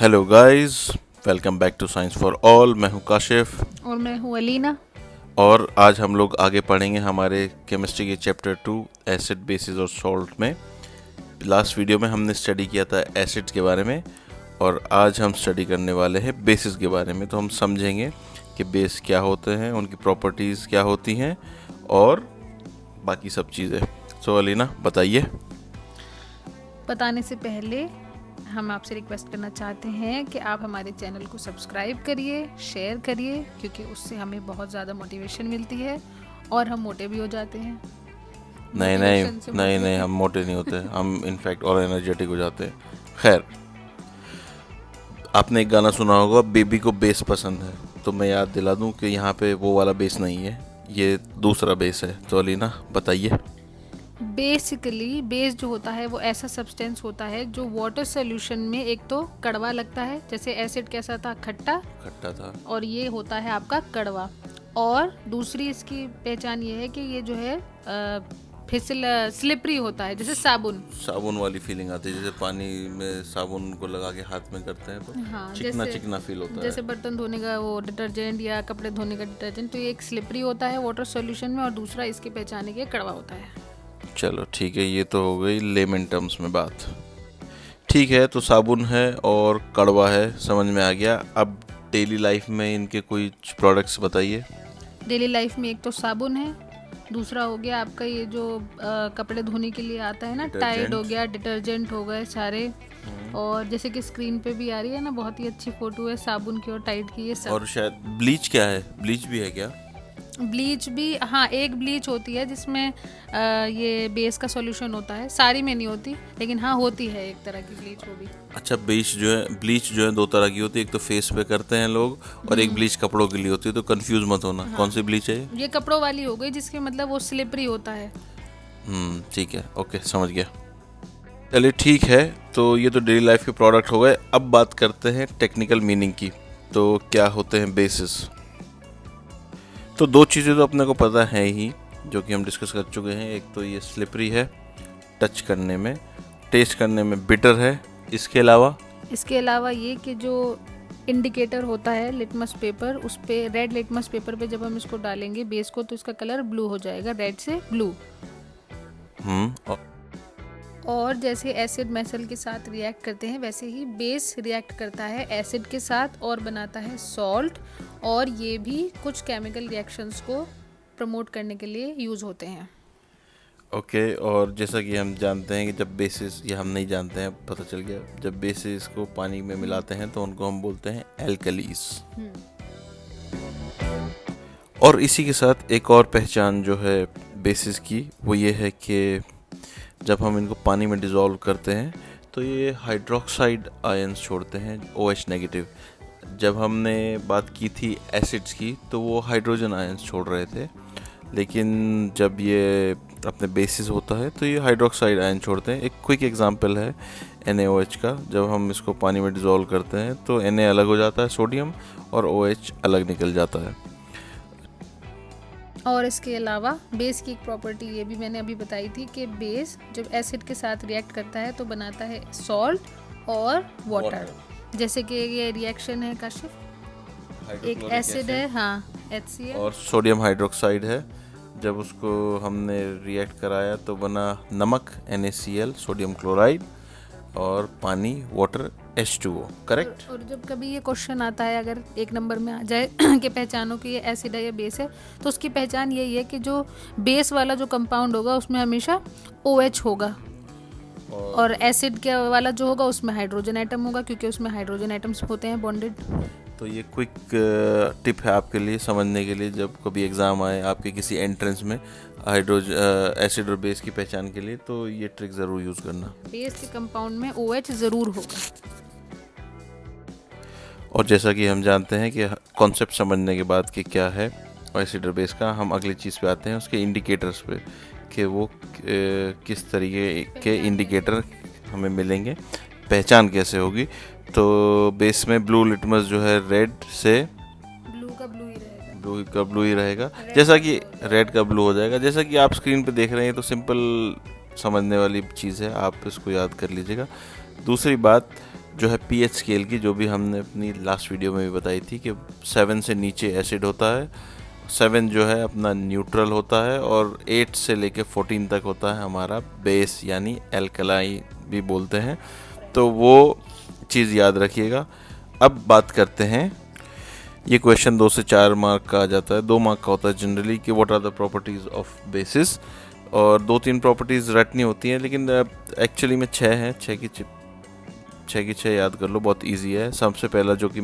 Hello guys, welcome back to science for all. मैं हूं काशिफ और मैं हूँ अलीना। और आज हम लोग आगे पढ़ेंगे हमारे केमिस्ट्री के चैप्टर 2 एसिड बेसिस और सॉल्ट में। लास्ट वीडियो में हमने स्टडी किया था एसिड्स के बारे में और आज हम स्टडी करने वाले हैं बेसिस के बारे में। तो हम समझेंगे कि बेस क्या होते हैं, उनकी प्रॉपर्टीज़ क्या होती हैं और बाकी सब चीज़ें। सो अलीना बताइए। बताने से पहले हम आपसे रिक्वेस्ट करना चाहते हैं कि आप हमारे चैनल को सब्सक्राइब करिए, शेयर करिए, क्योंकि उससे हमें बहुत ज़्यादा मोटिवेशन मिलती है और हम मोटे भी हो जाते हैं। नहीं नहीं नहीं नहीं, हम मोटे नहीं होते, हम इनफैक्ट और एनर्जेटिक हो जाते हैं। खैर, आपने एक गाना सुना होगा, बेबी को बेस पसंद है, तो मैं याद दिला दूं कि यहाँ पे वो वाला बेस नहीं है, ये दूसरा बेस है। तो अलीना बताइए। बेसिकली बेस जो होता है वो ऐसा सब्सटेंस होता है जो वाटर सोल्यूशन में एक तो कड़वा लगता है, जैसे एसिड कैसा था, खट्टा खट्टा था, और ये होता है आपका कड़वा। और दूसरी इसकी पहचान ये है कि ये जो है फिसल स्लिपरी होता है, जैसे साबुन। साबुन वाली फीलिंग आती है, जैसे पानी में साबुन को लगा के हाथ में करते हैं तो हाँ, चिकना जैसे चिकना फील होता जैसे है। बर्तन धोने का वो डिटर्जेंट या कपड़े धोने का डिटर्जेंट, तो ये एक स्लिपरी होता है वाटर सॉल्यूशन में, और दूसरा इसकी पहचान है कि कड़वा होता है। चलो ठीक है, ये तो हो गई लेमन टर्म्स में बात। ठीक है, तो साबुन है और कड़वा है, समझ में आ गया। अब डेली लाइफ में इनके कोई प्रोडक्ट्स बताइए। डेली लाइफ में एक तो साबुन है, दूसरा हो गया आपका ये जो कपड़े धोने के लिए आता है ना, टाइड हो गया, डिटर्जेंट हो गए सारे। और जैसे कि स्क्रीन पे भी आ रही है ना, बहुत ही अच्छी फोटो है साबुन की और टाइड की, ये सब। और शायद ब्लीच क्या है, ब्लीच भी है क्या? ब्लीच भी, हाँ, एक ब्लीच होती है जिसमें ये बेस का सॉल्यूशन होता है, सारी में नहीं होती, लेकिन हाँ होती है एक तरह की ब्लीच वो भी। अच्छा, ब्लीच जो है दो तरह की होती है, एक तो फेस पे करते हैं लोग और एक ब्लीच कपड़ों के लिए होती है, तो कंफ्यूज मत होना। हाँ, कौन सी ब्लीच है ये कपड़ों वाली हो गई जिसके मतलब वो स्लिपरी होता है। ठीक है, ओके, समझ गया। चलिए ठीक है, तो ये तो डेली लाइफ के प्रोडक्ट हो गए। अब बात करते हैं टेक्निकल मीनिंग की। तो क्या होते हैं बेसिस? तो दो चीज़ें तो अपने को पता है ही, जो कि हम डिस्कस कर चुके हैं। एक तो ये स्लिपरी है टच करने में, टेस्ट करने में बिटर है। इसके अलावा ये कि जो इंडिकेटर होता है लिटमस पेपर, उस पे रेड लिटमस पेपर पे जब हम इसको डालेंगे बेस को, तो इसका कलर ब्लू हो जाएगा, रेड से ब्लू। और जैसे एसिड मेटल के साथ रिएक्ट करते हैं, वैसे ही बेस रिएक्ट करता है एसिड के साथ और बनाता है सॉल्ट। और ये भी कुछ केमिकल रिएक्शंस को प्रमोट करने के लिए यूज़ होते हैं। ओके, और जैसा कि हम जानते हैं कि जब बेसिस, या हम नहीं जानते हैं, पता चल गया, जब बेसिस को पानी में मिलाते हैं तो उनको हम बोलते हैं एल्कलीज। और इसी के साथ एक और पहचान जो है बेसिस की, वो ये है कि जब हम इनको पानी में डिज़ोल्व करते हैं तो ये हाइड्रोक्साइड आयंस छोड़ते हैं, OH नेगेटिव। जब हमने बात की थी एसिड्स की तो वो हाइड्रोजन आयंस छोड़ रहे थे, लेकिन जब ये अपने बेसिस होता है तो ये हाइड्रोक्साइड आयन छोड़ते हैं। एक क्विक एग्जांपल है NaOH का। जब हम इसको पानी में डिज़ोल्व करते हैं तो Na अलग हो जाता है, सोडियम, और OH अलग निकल जाता है। और इसके अलावा बेस की एक प्रॉपर्टी ये भी मैंने अभी बताई थी कि बेस जब एसिड के साथ रिएक्ट करता है तो बनाता है सॉल्ट और वाटर। जैसे कि ये रिएक्शन है काशिफ, एक एसिड है, हाँ, HCl, और सोडियम हाइड्रोक्साइड है। जब उसको हमने रिएक्ट कराया तो बना नमक, NaCl, सोडियम क्लोराइड, और पानी, वाटर, H2O। करेक्ट। और जब कभी ये क्वेश्चन आता है, अगर एक नंबर में आ जाए कि पहचानो कि ये एसिड है या बेस है, तो उसकी पहचान यही है कि जो बेस वाला जो कंपाउंड होगा उसमें हमेशा OH होगा, और एसिड के वाला जो होगा उसमें हाइड्रोजन एटम होगा, क्योंकि उसमें हाइड्रोजन एटम्स होते हैं बॉन्डेड। तो ये क्विक टिप है आपके लिए समझने के लिए, जब कभी एग्ज़ाम आए आपके किसी एंट्रेंस में एसिड और बेस की पहचान के लिए, तो ये ट्रिक ज़रूर यूज़ करना। बेस के कंपाउंड में OH ज़रूर होगा। और जैसा कि हम जानते हैं कि कॉन्सेप्ट समझने के बाद कि क्या है एसिड और बेस का, हम अगली चीज़ पे आते हैं, उसके इंडिकेटर्स पे, कि वो किस तरीके के इंडिकेटर हमें मिलेंगे, पहचान कैसे होगी। तो बेस में ब्लू लिटमस जो है रेड से ब्लू का ब्लू ही रहेगा, ब्लू ही रहेगा, जैसा कि रेड का ब्लू हो जाएगा, जैसा कि आप स्क्रीन पे देख रहे हैं। तो सिंपल समझने वाली चीज़ है, आप इसको याद कर लीजिएगा। दूसरी बात, जो है pH स्केल की, जो भी हमने अपनी लास्ट वीडियो में भी बताई थी कि 7 से नीचे एसिड होता है, 7 जो है अपना न्यूट्रल होता है, और 8 से लेके 14 तक होता है हमारा बेस यानी एल्कलाई भी बोलते हैं। तो वो चीज़ याद रखिएगा। अब बात करते हैं, ये क्वेश्चन 2 से 4 मार्क का आ जाता है, 2 मार्क का होता है जनरली, कि what are the properties of bases, और 2-3 प्रॉपर्टीज़ रटनी होती हैं, लेकिन एक्चुअली में 6 हैं, 6 की 6 याद कर लो, बहुत इजी है। सबसे पहला जो कि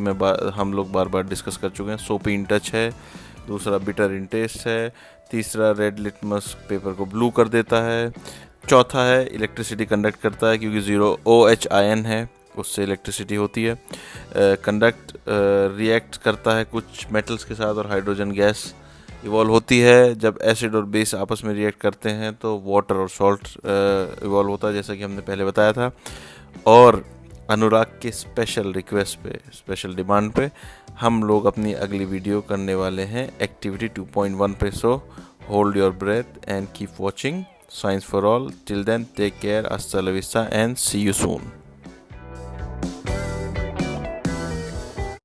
हम लोग बार बार डिस्कस कर चुके हैं, सोपी इन टच है, दूसरा बिटर इन टेस्ट है, तीसरा रेड लिटमस पेपर को ब्लू कर देता है, चौथा है इलेक्ट्रिसिटी कंडक्ट करता है, क्योंकि 0 OH आयन है, उससे इलेक्ट्रिसिटी होती है। कंडक्ट रिएक्ट करता है कुछ मेटल्स के साथ, और हाइड्रोजन गैस इवॉल्व होती है। जब एसिड और बेस आपस में रिएक्ट करते हैं तो वाटर और सॉल्ट इवॉल्व होता है, जैसा कि हमने पहले बताया था। और अनुराग के स्पेशल रिक्वेस्ट पे, स्पेशल डिमांड पे, हम लोग अपनी अगली वीडियो करने वाले हैं एक्टिविटी 2.1 पे। So hold your breath and keep watching science for all. Till then take care, हasta la vista and see you soon.